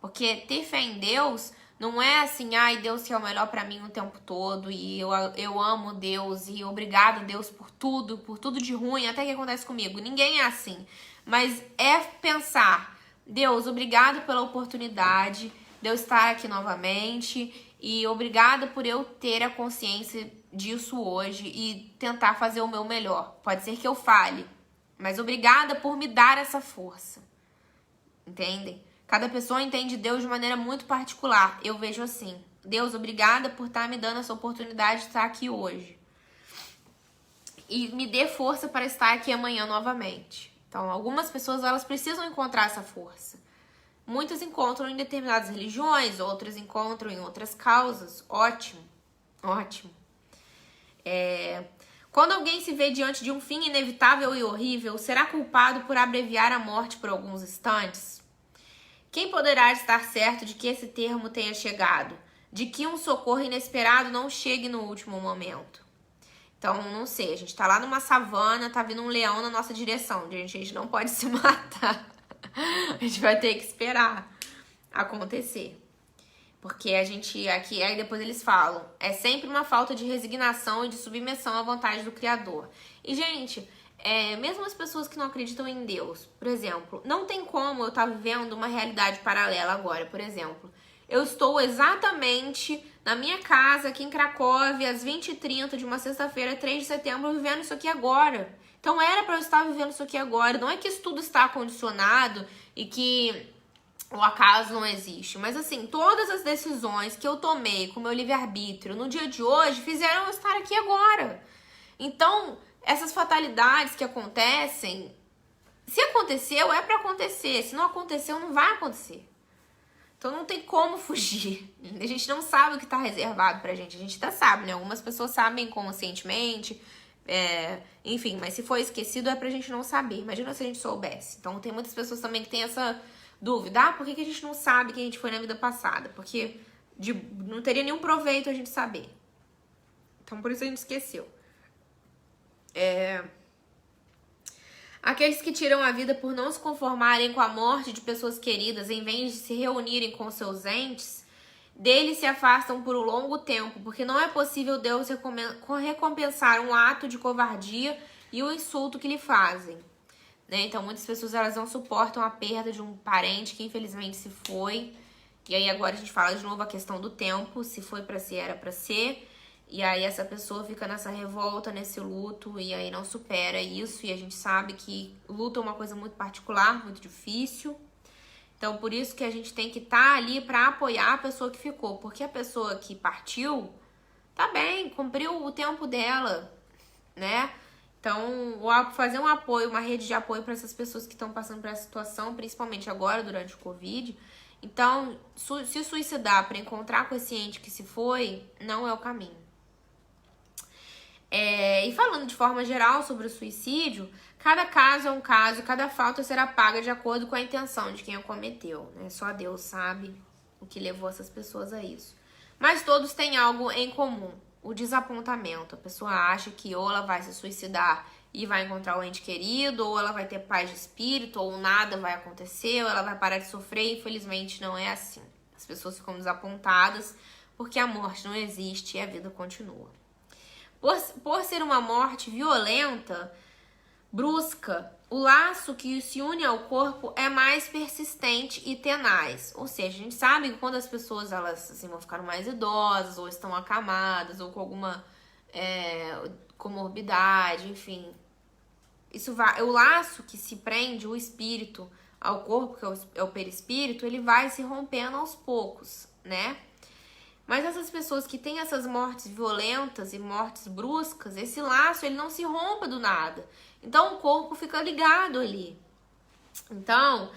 Porque ter fé em Deus não é assim, Deus que é o melhor pra mim o tempo todo e eu amo Deus e obrigado Deus por tudo de ruim, até que acontece comigo. Ninguém é assim. Mas é pensar, Deus, obrigado pela oportunidade de eu estar aqui novamente e obrigada por eu ter a consciência disso hoje e tentar fazer o meu melhor. Pode ser que eu falhe, mas obrigada por me dar essa força. Entendem? Cada pessoa entende Deus de maneira muito particular. Eu vejo assim, Deus, obrigada por estar me dando essa oportunidade de estar aqui hoje. E me dê força para estar aqui amanhã novamente. Então, algumas pessoas, elas precisam encontrar essa força. Muitas encontram em determinadas religiões, outras encontram em outras causas. Ótimo, ótimo. Quando alguém se vê diante de um fim inevitável e horrível, será culpado por abreviar a morte por alguns instantes? Quem poderá estar certo de que esse termo tenha chegado? De que um socorro inesperado não chegue no último momento? Então, não sei, a gente tá lá numa savana, tá vindo um leão na nossa direção. A gente não pode se matar. A gente vai ter que esperar acontecer. Porque a gente aqui, aí depois eles falam, é sempre uma falta de resignação e de submissão à vontade do Criador. E, gente, mesmo as pessoas que não acreditam em Deus, por exemplo, não tem como eu estar vivendo uma realidade paralela agora, por exemplo. Eu estou exatamente na minha casa, aqui em Cracóvia, às 20h30 de uma sexta-feira, 3 de setembro, vivendo isso aqui agora. Então era para eu estar vivendo isso aqui agora. Não é que isso tudo está condicionado e que o acaso não existe. Mas assim, todas as decisões que eu tomei com o meu livre-arbítrio no dia de hoje fizeram eu estar aqui agora. Então, essas fatalidades que acontecem, se aconteceu, é para acontecer. Se não aconteceu, não vai acontecer. Então não tem como fugir. A gente não sabe o que está reservado pra gente. A gente até sabe, né? Algumas pessoas sabem conscientemente, enfim, mas se for esquecido é pra gente não saber. Imagina se a gente soubesse. Então tem muitas pessoas também que têm essa dúvida. Por que a gente não sabe quem a gente foi na vida passada? Porque não teria nenhum proveito a gente saber. Então por isso a gente esqueceu. Aqueles que tiram a vida por não se conformarem com a morte de pessoas queridas, em vez de se reunirem com seus entes, deles se afastam por um longo tempo, porque não é possível Deus recompensar um ato de covardia e o insulto que lhe fazem. Né? Então, muitas pessoas elas não suportam a perda de um parente que infelizmente se foi. E aí agora a gente fala de novo a questão do tempo, se foi pra ser, era pra ser. E aí essa pessoa fica nessa revolta, nesse luto, e aí não supera isso. E a gente sabe que luto é uma coisa muito particular, muito difícil. Então, por isso que a gente tem que estar ali pra apoiar a pessoa que ficou. Porque a pessoa que partiu, tá bem, cumpriu o tempo dela, né? Então, fazer um apoio, uma rede de apoio para essas pessoas que estão passando por essa situação, principalmente agora, durante o Covid. Então, se suicidar para encontrar com esse ente que se foi, não é o caminho. E falando de forma geral sobre o suicídio, cada caso é um caso, cada falta será paga de acordo com a intenção de quem a cometeu, né? Só Deus sabe o que levou essas pessoas a isso. Mas todos têm algo em comum, o desapontamento. A pessoa acha que ou ela vai se suicidar e vai encontrar o ente querido, ou ela vai ter paz de espírito, ou nada vai acontecer, ou ela vai parar de sofrer. Infelizmente não é assim. As pessoas ficam desapontadas porque a morte não existe e a vida continua. Por ser uma morte violenta, brusca, o laço que se une ao corpo é mais persistente e tenaz. Ou seja, a gente sabe que quando as pessoas elas, assim, vão ficando mais idosas, ou estão acamadas, ou com alguma comorbidade, enfim. O laço que se prende o espírito ao corpo, que é o perispírito, ele vai se rompendo aos poucos, né? Mas essas pessoas que têm essas mortes violentas e mortes bruscas, esse laço ele não se rompe do nada. Então o corpo fica ligado ali. Então,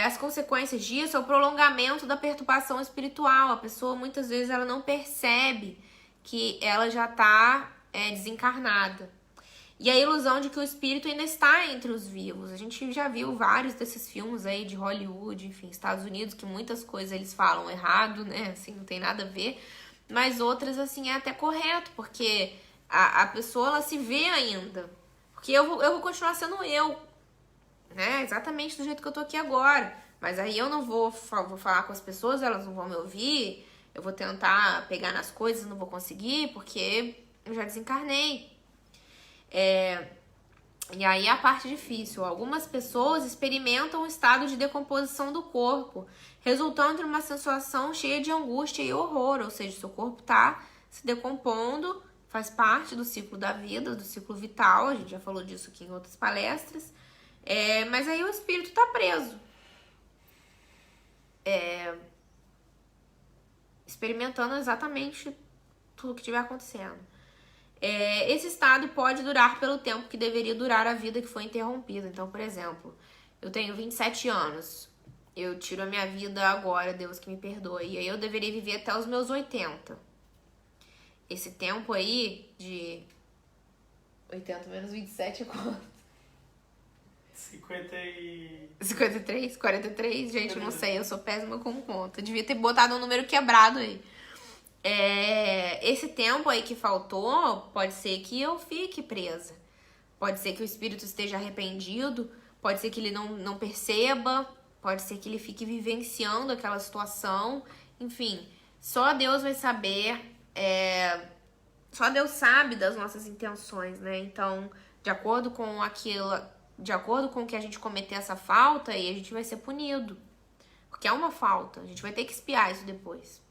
as consequências disso é o prolongamento da perturbação espiritual. A pessoa muitas vezes ela não percebe que ela já está desencarnada. E a ilusão de que o espírito ainda está entre os vivos. A gente já viu vários desses filmes aí de Hollywood, enfim, Estados Unidos, que muitas coisas eles falam errado, né? Assim, não tem nada a ver. Mas outras, assim, é até correto, porque a pessoa, ela se vê ainda. Porque eu vou continuar sendo eu, né? Exatamente do jeito que eu tô aqui agora. Mas aí eu não vou falar com as pessoas, elas não vão me ouvir. Eu vou tentar pegar nas coisas, não vou conseguir, porque eu já desencarnei. E aí a parte difícil. Algumas pessoas experimentam um estado de decomposição do corpo, resultando em uma sensação cheia de angústia e horror. Ou seja, seu corpo tá se decompondo, faz parte do ciclo da vida, do ciclo vital. A gente já falou disso aqui em outras palestras. Mas aí o espírito tá preso. Experimentando exatamente tudo que estiver acontecendo. Esse estado pode durar pelo tempo que deveria durar a vida que foi interrompida. Então, por exemplo, eu tenho 27 anos. Eu tiro a minha vida agora, Deus que me perdoe. E aí eu deveria viver até os meus 80. Esse tempo aí de 80 menos 27 é quanto? 53? 43? Gente, eu não sei, eu sou péssima com conta. Devia ter botado um número quebrado aí. Esse tempo aí que faltou, pode ser que eu fique presa. Pode ser que o espírito esteja arrependido, pode ser que ele não perceba, pode ser que ele fique vivenciando aquela situação. Enfim, só Deus vai saber, só Deus sabe das nossas intenções, né? Então, de acordo com o que a gente cometer essa falta, aí a gente vai ser punido. Porque é uma falta, a gente vai ter que expiar isso depois.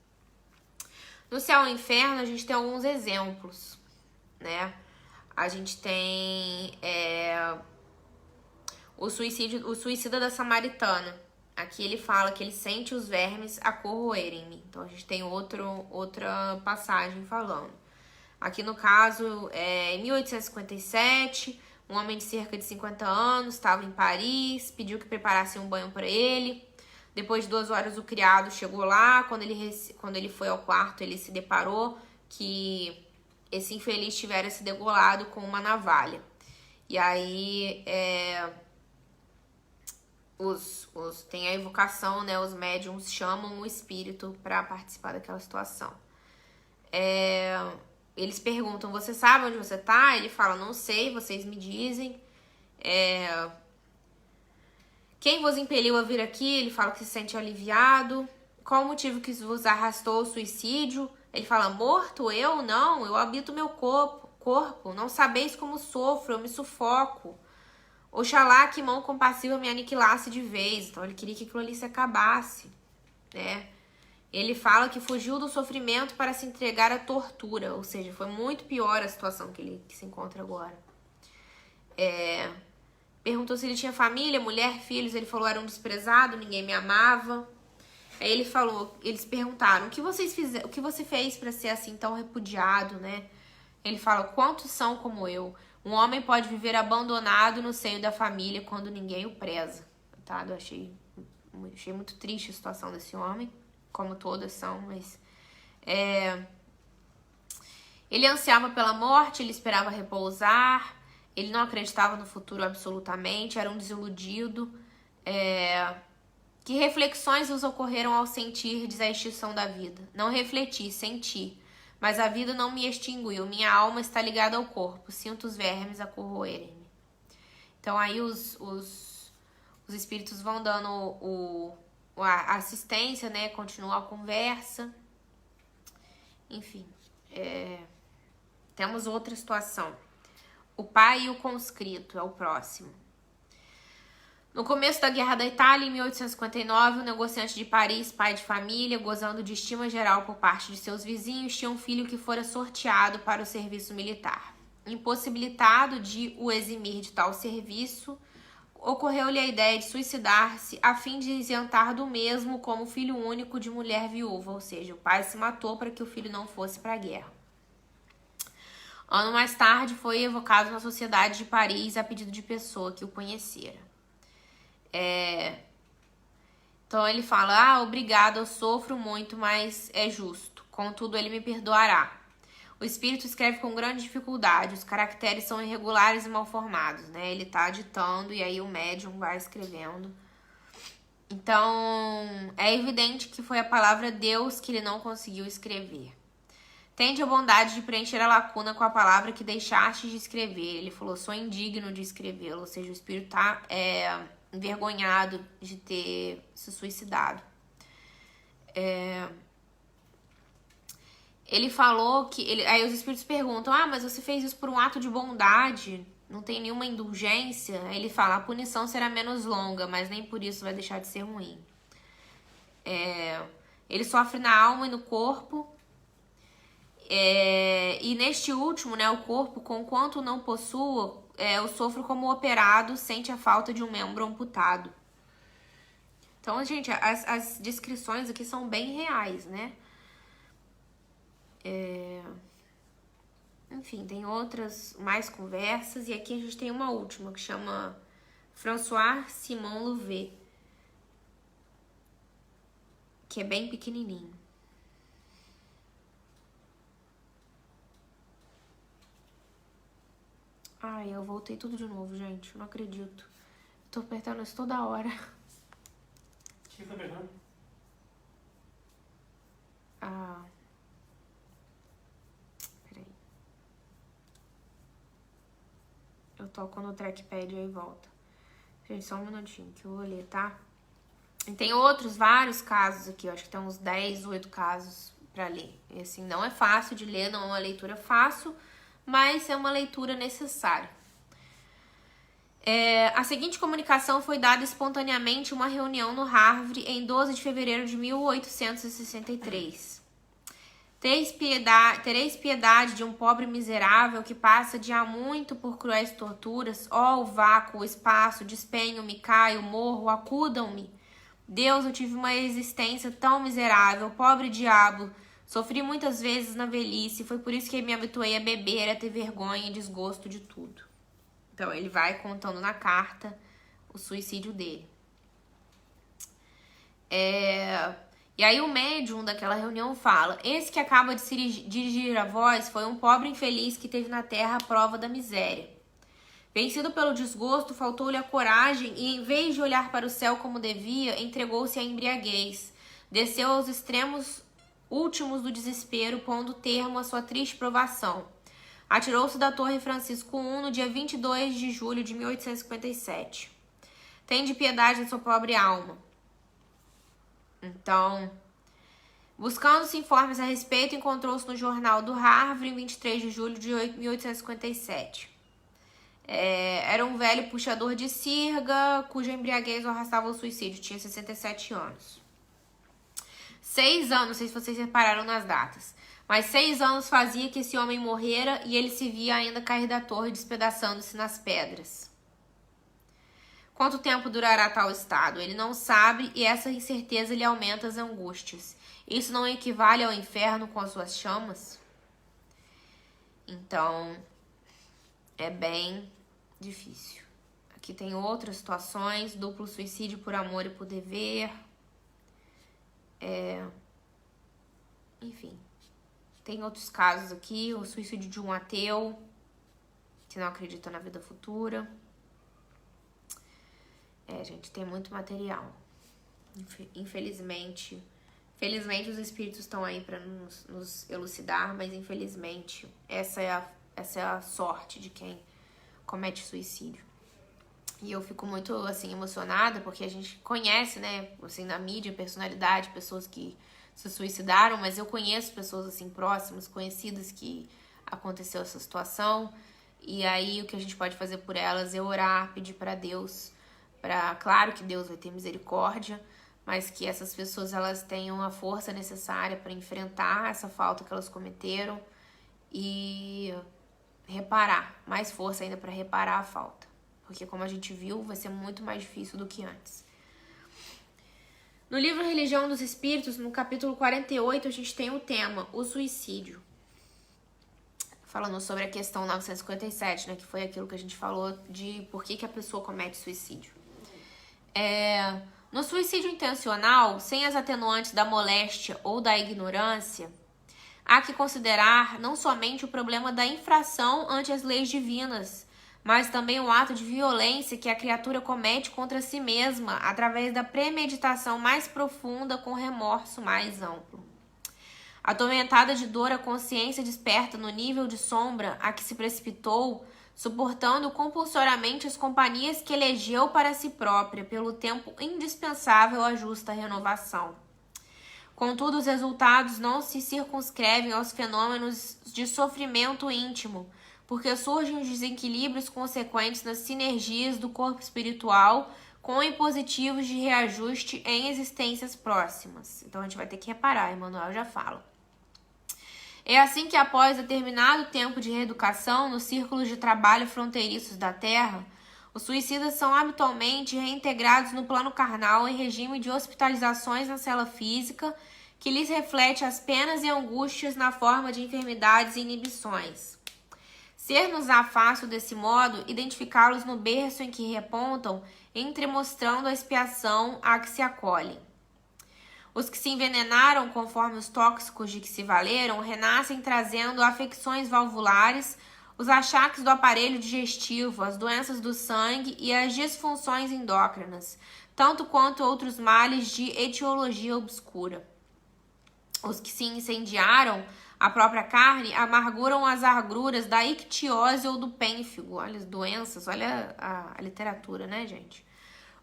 No céu e no inferno, a gente tem alguns exemplos, né? A gente tem o suicida da Samaritana. Aqui ele fala que ele sente os vermes a corroerem-me. Então a gente tem outra passagem falando. Aqui no caso, em 1857, um homem de cerca de 50 anos estava em Paris, pediu que preparassem um banho para ele. Depois de 2 horas o criado chegou lá, quando ele foi ao quarto ele se deparou que esse infeliz tivera se degolado com uma navalha. E aí tem a evocação, né? Os médiums chamam o espírito para participar daquela situação. Eles perguntam, você sabe onde você tá? Ele fala, não sei, vocês me dizem. Quem vos impeliu a vir aqui? Ele fala que se sente aliviado. Qual o motivo que vos arrastou ao suicídio? Ele fala, morto? Eu? Não, eu habito meu corpo. Não sabeis como sofro, eu me sufoco. Oxalá que mão compassiva me aniquilasse de vez. Então ele queria que aquilo ali se acabasse, né? Ele fala que fugiu do sofrimento para se entregar à tortura. Ou seja, foi muito pior a situação que se encontra agora. Perguntou se ele tinha família, mulher, filhos. Ele falou, era um desprezado, ninguém me amava. Aí eles perguntaram, o que você fez para ser assim tão repudiado, né? Ele fala, quantos são como eu? Um homem pode viver abandonado no seio da família quando ninguém o preza. Coitado, eu achei muito triste a situação desse homem, como todas são, mas... Ele ansiava pela morte, ele esperava repousar, ele não acreditava no futuro absolutamente, era um desiludido. Que reflexões vos ocorreram ao sentirdes a extinção da vida? Não refleti, senti. Mas a vida não me extinguiu, minha alma está ligada ao corpo, sinto os vermes a corroerem-me. Então aí os espíritos vão dando a assistência, né? Continua a conversa. Enfim, temos outra situação. O pai e o conscrito é o próximo. No começo da Guerra da Itália, em 1859, o negociante de Paris, pai de família, gozando de estima geral por parte de seus vizinhos, tinha um filho que fora sorteado para o serviço militar. Impossibilitado de o eximir de tal serviço, ocorreu-lhe a ideia de suicidar-se a fim de isentar do mesmo como filho único de mulher viúva, ou seja, o pai se matou para que o filho não fosse para a guerra. Ano mais tarde, foi evocado na Sociedade de Paris a pedido de pessoa que o conhecera. Então ele fala, obrigado, eu sofro muito, mas é justo. Contudo, ele me perdoará. O espírito escreve com grande dificuldade, os caracteres são irregulares e mal formados, né? Ele tá ditando e aí o médium vai escrevendo. Então, é evidente que foi a palavra Deus que ele não conseguiu escrever. Tende a bondade de preencher a lacuna com a palavra que deixaste de escrever. Ele falou, sou indigno de escrevê-lo, ou seja, o espírito tá envergonhado de ter se suicidado. Ele falou que... Aí os espíritos perguntam, mas você fez isso por um ato de bondade, não tem nenhuma indulgência? Aí ele fala, a punição será menos longa, mas nem por isso vai deixar de ser ruim. Ele sofre na alma e no corpo, e neste último, né, o corpo, conquanto não possua, eu sofro como operado, sente a falta de um membro amputado. Então, gente, as descrições aqui são bem reais, né? Enfim, tem outras mais conversas. E aqui a gente tem uma última que chama François Simon Louvet, que é bem pequenininho. Eu voltei tudo de novo, gente. Não acredito. Tô apertando isso toda hora. O que você tá apertando? Peraí. Eu toco no trackpad e aí volta. Gente, só um minutinho que eu vou ler, tá? E tem vários casos aqui. Eu acho que tem uns 10, 8 casos pra ler. E assim, não é fácil de ler, não é uma leitura fácil, mas é uma leitura necessária. A seguinte comunicação foi dada espontaneamente em uma reunião no Harvard em 12 de fevereiro de 1863. Tereis piedade de um pobre miserável que passa de há muito por cruéis torturas. Ó, o vácuo, o espaço, despenho-me, caio, morro, acudam-me. Deus, eu tive uma existência tão miserável, pobre diabo. Sofri muitas vezes na velhice, foi por isso que me habituei a beber, a ter vergonha e desgosto de tudo. Então, ele vai contando na carta o suicídio dele. E aí o médium daquela reunião fala: esse que acaba de se dirigir a vós foi um pobre infeliz que teve na terra a prova da miséria. Vencido pelo desgosto, faltou-lhe a coragem e, em vez de olhar para o céu como devia, entregou-se à embriaguez. Desceu aos extremos últimos do desespero, pondo termo à sua triste provação. Atirou-se da Torre Francisco I no dia 22 de julho de 1857. Tende piedade da sua pobre alma. Então, buscando-se informes a respeito, encontrou-se no jornal do Harvard em 23 de julho de 1857. Era um velho puxador de sirga, cuja embriaguez o arrastava ao suicídio. Tinha 67 anos. 6 anos, não sei se vocês repararam nas datas, mas 6 anos fazia que esse homem morrera e ele se via ainda cair da torre, despedaçando-se nas pedras. Quanto tempo durará tal estado? Ele não sabe e essa incerteza lhe aumenta as angústias. Isso não equivale ao inferno com as suas chamas? Então, é bem difícil. Aqui tem outras situações: duplo suicídio por amor e por dever. Enfim, tem outros casos aqui: o suicídio de um ateu que não acredita na vida futura. Gente, tem muito material. Infelizmente. Felizmente os espíritos estão aí para nos elucidar, mas infelizmente essa é a sorte de quem comete suicídio. E eu fico muito, assim, emocionada, porque a gente conhece, né, assim, na mídia, personalidade, pessoas que se suicidaram, mas eu conheço pessoas, assim, próximas, conhecidas, que aconteceu essa situação. E aí o que a gente pode fazer por elas é orar, pedir para Deus, claro que Deus vai ter misericórdia, mas que essas pessoas elas tenham a força necessária para enfrentar essa falta que elas cometeram e reparar, mais força ainda para reparar a falta. Porque como a gente viu, vai ser muito mais difícil do que antes. No livro Religião dos Espíritos, no capítulo 48, a gente tem o tema, o suicídio. Falando sobre a questão 957, né, que foi aquilo que a gente falou de por que a pessoa comete suicídio. No suicídio intencional, sem as atenuantes da moléstia ou da ignorância, há que considerar não somente o problema da infração ante as leis divinas, mas também o ato de violência que a criatura comete contra si mesma através da premeditação mais profunda com remorso mais amplo. Atormentada de dor, a consciência desperta no nível de sombra a que se precipitou, suportando compulsoriamente as companhias que elegeu para si própria pelo tempo indispensável à justa renovação. Contudo, os resultados não se circunscrevem aos fenômenos de sofrimento íntimo, porque surgem os desequilíbrios consequentes nas sinergias do corpo espiritual com impositivos de reajuste em existências próximas. Então, a gente vai ter que reparar, Emmanuel já fala. É assim que, após determinado tempo de reeducação nos círculos de trabalho fronteiriços da Terra, os suicidas são habitualmente reintegrados no plano carnal em regime de hospitalizações na cela física, que lhes reflete as penas e angústias na forma de enfermidades e inibições. Ser-nos-á fácil, desse modo, identificá-los no berço em que repontam, entremostrando a expiação a que se acolhem. Os que se envenenaram conforme os tóxicos de que se valeram renascem trazendo afecções valvulares os achaques do aparelho digestivo, as doenças do sangue e as disfunções endócrinas, tanto quanto outros males de etiologia obscura. Os que se incendiaram a própria carne amarguram as agruras da ictiose ou do pênfigo. Olha as doenças, olha a literatura, né, gente?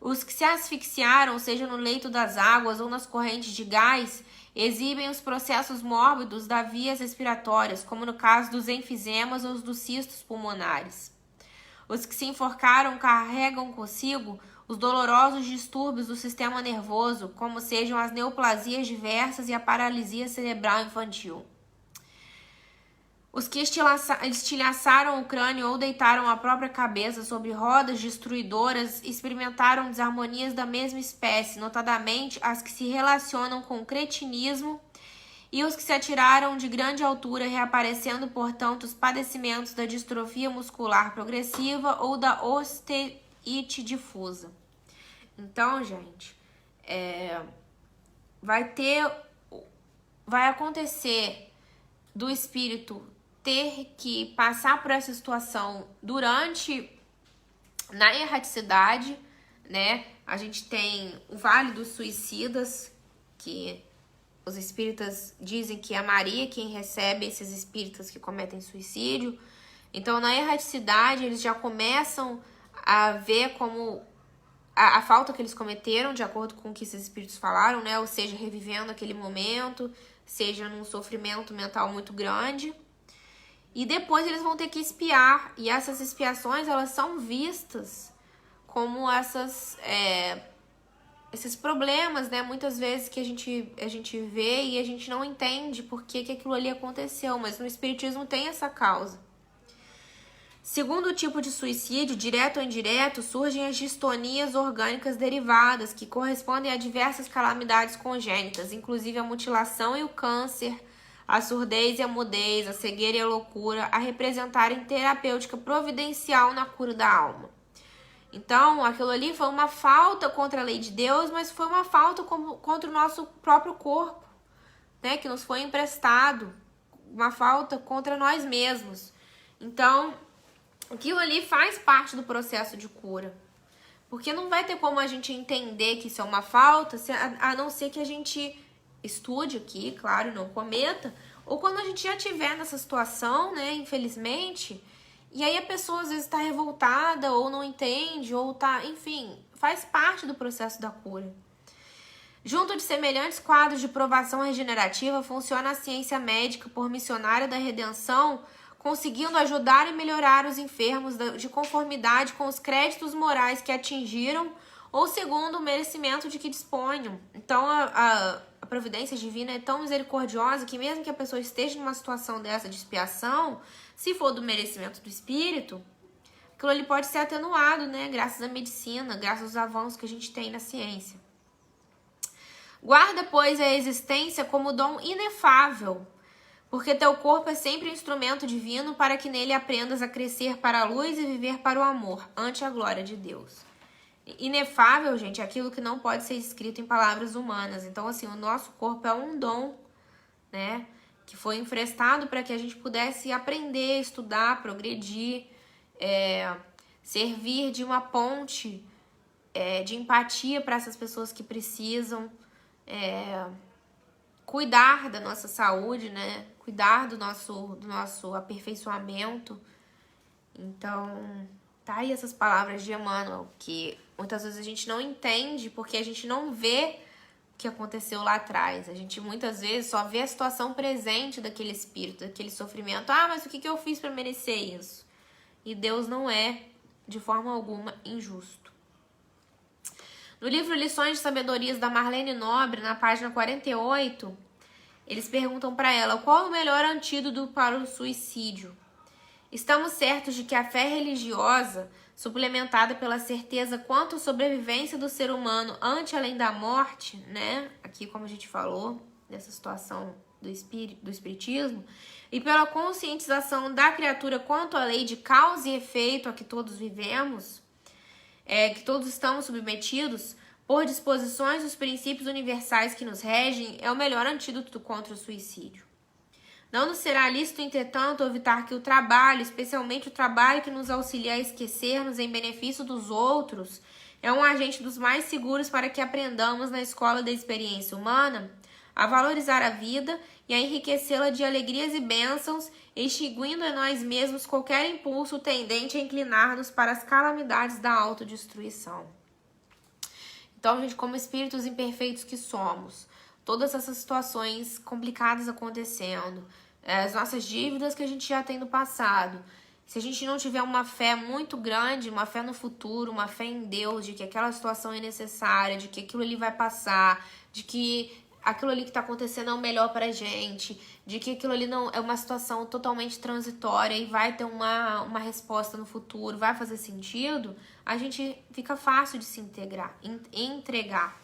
Os que se asfixiaram, seja no leito das águas ou nas correntes de gás, exibem os processos mórbidos das vias respiratórias, como no caso dos enfisemas ou dos cistos pulmonares. Os que se enforcaram carregam consigo os dolorosos distúrbios do sistema nervoso, como sejam as neoplasias diversas e a paralisia cerebral infantil. Os que estilhaçaram o crânio ou deitaram a própria cabeça sobre rodas destruidoras experimentaram desarmonias da mesma espécie, notadamente as que se relacionam com o cretinismo, e os que se atiraram de grande altura, reaparecendo, portanto, os padecimentos da distrofia muscular progressiva ou da osteite difusa. Então, gente, vai acontecer do espírito ter que passar por essa situação na erraticidade, né? A gente tem o Vale dos Suicidas, que os espíritas dizem que é Maria quem recebe esses espíritas que cometem suicídio. Então, na erraticidade, eles já começam a ver como a falta que eles cometeram, de acordo com o que esses espíritos falaram, né? Ou seja, revivendo aquele momento, seja num sofrimento mental muito grande. E depois eles vão ter que expiar. E essas expiações, elas são vistas como esses problemas, né? Muitas vezes que a gente vê e a gente não entende por que aquilo ali aconteceu. Mas no espiritismo tem essa causa. Segundo o tipo de suicídio, direto ou indireto, surgem as distonias orgânicas derivadas, que correspondem a diversas calamidades congênitas, inclusive a mutilação e o câncer, a surdez e a mudez, a cegueira e a loucura, a representarem terapêutica providencial na cura da alma. Então, aquilo ali foi uma falta contra a lei de Deus, mas foi uma falta contra o nosso próprio corpo, né, que nos foi emprestado, uma falta contra nós mesmos. Então, aquilo ali faz parte do processo de cura. Porque não vai ter como a gente entender que isso é uma falta, a não ser que a gente estude aqui, claro, não cometa, ou quando a gente já estiver nessa situação, né, infelizmente, e aí a pessoa às vezes está revoltada, ou não entende, ou tá, enfim, faz parte do processo da cura. Junto de semelhantes quadros de provação regenerativa, funciona a ciência médica por missionária da redenção, conseguindo ajudar e melhorar os enfermos de conformidade com os créditos morais que atingiram ou segundo o merecimento de que disponham. Então, a providência divina é tão misericordiosa que mesmo que a pessoa esteja numa situação dessa de expiação, se for do merecimento do espírito, aquilo ali pode ser atenuado, né? Graças à medicina, graças aos avanços que a gente tem na ciência. Guarda, pois, a existência como dom inefável, porque teu corpo é sempre instrumento divino para que nele aprendas a crescer para a luz e viver para o amor, ante a glória de Deus. Inefável, gente, é aquilo que não pode ser escrito em palavras humanas. Então, assim, o nosso corpo é um dom, né, que foi emprestado para que a gente pudesse aprender, estudar, progredir, servir de uma ponte de empatia para essas pessoas que precisam, cuidar da nossa saúde, né, cuidar do nosso aperfeiçoamento. Então, tá aí essas palavras de Emmanuel, que muitas vezes a gente não entende porque a gente não vê o que aconteceu lá atrás. A gente muitas vezes só vê a situação presente daquele espírito, daquele sofrimento. Ah, mas o que eu fiz para merecer isso? E Deus não é, de forma alguma, injusto. No livro Lições de Sabedorias da Marlene Nobre, na página 48, eles perguntam para ela qual é o melhor antídoto para o suicídio. Estamos certos de que a fé religiosa, suplementada pela certeza quanto à sobrevivência do ser humano ante além da morte, né? Aqui, como a gente falou, nessa situação do espiritismo, e pela conscientização da criatura quanto à lei de causa e efeito a que todos vivemos, que todos estamos submetidos, por disposições dos princípios universais que nos regem, é o melhor antídoto contra o suicídio. Não nos será lícito, entretanto, evitar que o trabalho, especialmente o trabalho que nos auxilia a esquecermos em benefício dos outros, é um agente dos mais seguros para que aprendamos na escola da experiência humana a valorizar a vida e a enriquecê-la de alegrias e bênçãos, extinguindo em nós mesmos qualquer impulso tendente a inclinar-nos para as calamidades da autodestruição. Então, gente, como espíritos imperfeitos que somos, todas essas situações complicadas acontecendo, as nossas dívidas que a gente já tem no passado, se a gente não tiver uma fé muito grande, uma fé no futuro, uma fé em Deus, de que aquela situação é necessária, de que aquilo ali vai passar, de que aquilo ali que está acontecendo é o melhor pra gente, de que aquilo ali não é uma situação totalmente transitória e vai ter uma resposta no futuro, vai fazer sentido, a gente fica fácil de se entregar,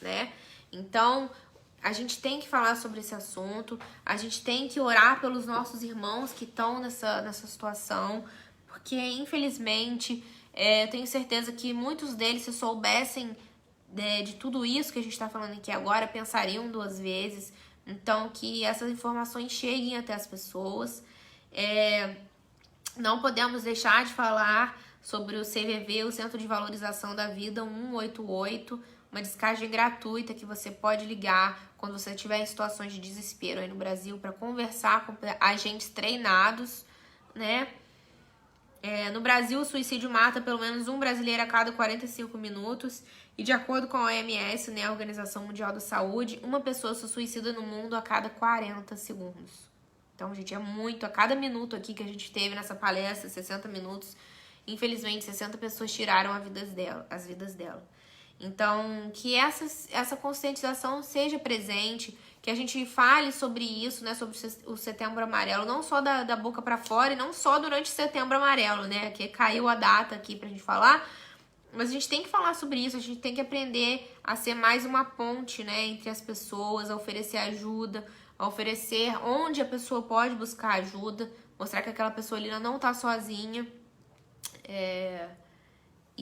né? Então, a gente tem que falar sobre esse assunto, a gente tem que orar pelos nossos irmãos que estão nessa situação, porque, infelizmente, eu tenho certeza que muitos deles, se soubessem de tudo isso que a gente está falando aqui agora, pensariam 2 vezes. Então, que essas informações cheguem até as pessoas. Não podemos deixar de falar sobre o CVV, o Centro de Valorização da Vida 188, uma descagem gratuita que você pode ligar quando você estiver em situações de desespero aí no Brasil para conversar com agentes treinados, né? No Brasil, o suicídio mata pelo menos um brasileiro a cada 45 minutos e, de acordo com a OMS, né, a Organização Mundial da Saúde, uma pessoa se suicida no mundo a cada 40 segundos. Então, gente, é muito. A cada minuto aqui que a gente teve nessa palestra, 60 minutos, infelizmente, 60 pessoas tiraram as vidas dela. Então, que essa conscientização seja presente, que a gente fale sobre isso, né, sobre o Setembro Amarelo, não só da boca para fora e não só durante o Setembro Amarelo, né, que caiu a data aqui pra gente falar, mas a gente tem que falar sobre isso, a gente tem que aprender a ser mais uma ponte, né, entre as pessoas, a oferecer ajuda, a oferecer onde a pessoa pode buscar ajuda, mostrar que aquela pessoa ali não tá sozinha.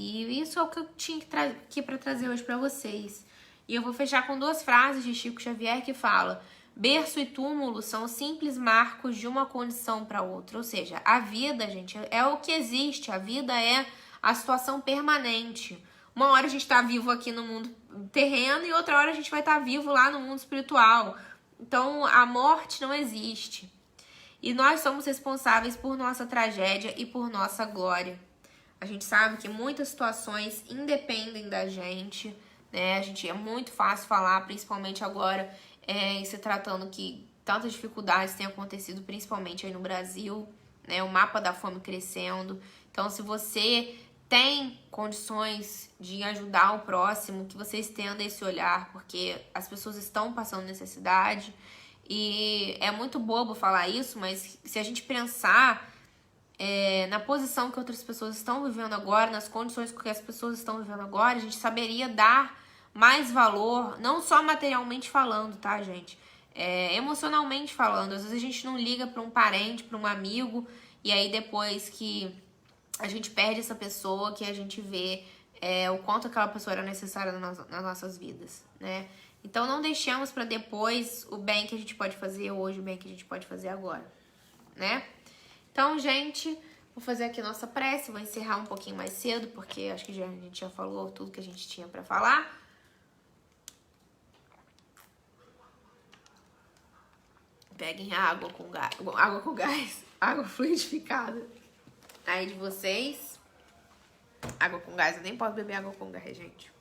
E isso é o que eu tinha aqui para trazer hoje para vocês. E eu vou fechar com 2 frases de Chico Xavier que fala: berço e túmulo são simples marcos de uma condição para outra. Ou seja, a vida, gente, é o que existe. A vida é a situação permanente. Uma hora a gente está vivo aqui no mundo terreno e outra hora a gente vai estar vivo lá no mundo espiritual. Então, a morte não existe. E nós somos responsáveis por nossa tragédia e por nossa glória. A gente sabe que muitas situações independem da gente, né? A gente é muito fácil falar, principalmente agora, em se tratando que tantas dificuldades têm acontecido, principalmente aí no Brasil, né? O mapa da fome crescendo. Então, se você tem condições de ajudar o próximo, que você estenda esse olhar, porque as pessoas estão passando necessidade. E é muito bobo falar isso, mas se a gente pensar na posição que outras pessoas estão vivendo agora, nas condições que as pessoas estão vivendo agora, a gente saberia dar mais valor, não só materialmente falando, tá, gente? Emocionalmente falando. Às vezes a gente não liga para um parente, para um amigo, e aí depois que a gente perde essa pessoa, que a gente vê o quanto aquela pessoa era necessária nas nossas vidas, né? Então não deixemos para depois o bem que a gente pode fazer hoje, o bem que a gente pode fazer agora, né? Então, gente, vou fazer aqui nossa prece, vou encerrar um pouquinho mais cedo, porque acho que a gente já falou tudo que a gente tinha para falar. Peguem água com gás, água fluidificada aí de vocês. Água com gás, eu nem posso beber água com gás, gente.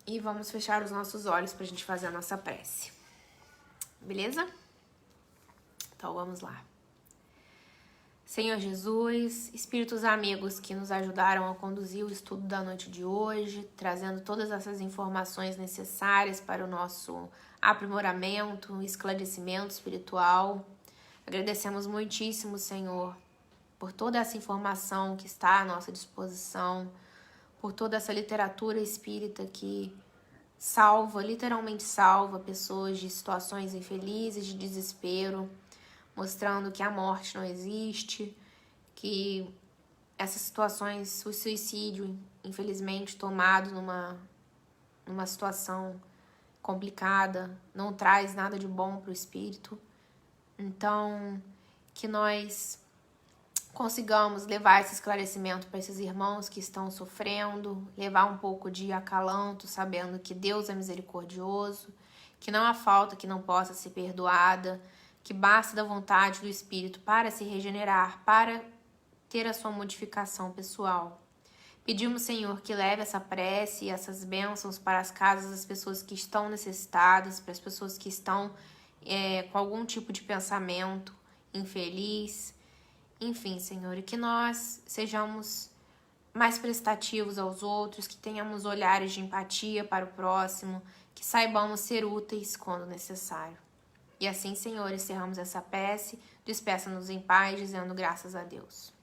E vamos fechar os nossos olhos pra gente fazer a nossa prece. Beleza? Então vamos lá. Senhor Jesus, espíritos amigos que nos ajudaram a conduzir o estudo da noite de hoje, trazendo todas essas informações necessárias para o nosso aprimoramento, esclarecimento espiritual. Agradecemos muitíssimo, Senhor, por toda essa informação que está à nossa disposição, por toda essa literatura espírita que salva, literalmente salva pessoas de situações infelizes, de desespero, mostrando que a morte não existe, que essas situações, o suicídio, infelizmente, tomado numa situação complicada, não traz nada de bom para o espírito. Então, que nós consigamos levar esse esclarecimento para esses irmãos que estão sofrendo, levar um pouco de acalanto, sabendo que Deus é misericordioso, que não há falta que não possa ser perdoada, que basta da vontade do Espírito para se regenerar, para ter a sua modificação pessoal. Pedimos, Senhor, que leve essa prece e essas bênçãos para as casas das pessoas que estão necessitadas, para as pessoas que estão com algum tipo de pensamento infeliz. Enfim, Senhor, e que nós sejamos mais prestativos aos outros, que tenhamos olhares de empatia para o próximo, que saibamos ser úteis quando necessário. E assim, Senhor, encerramos essa prece, despeça-nos em paz, dizendo graças a Deus.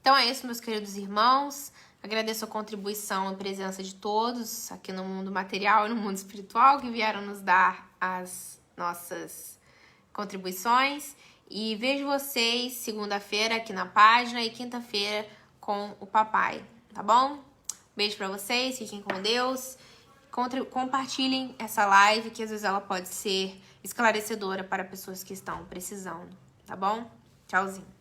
Então é isso, meus queridos irmãos. Agradeço a contribuição e presença de todos aqui no mundo material e no mundo espiritual que vieram nos dar as nossas contribuições. E vejo vocês segunda-feira aqui na página e quinta-feira com o papai, tá bom? Beijo pra vocês, fiquem com Deus. Compartilhem essa live, que às vezes ela pode ser esclarecedora para pessoas que estão precisando, tá bom? Tchauzinho.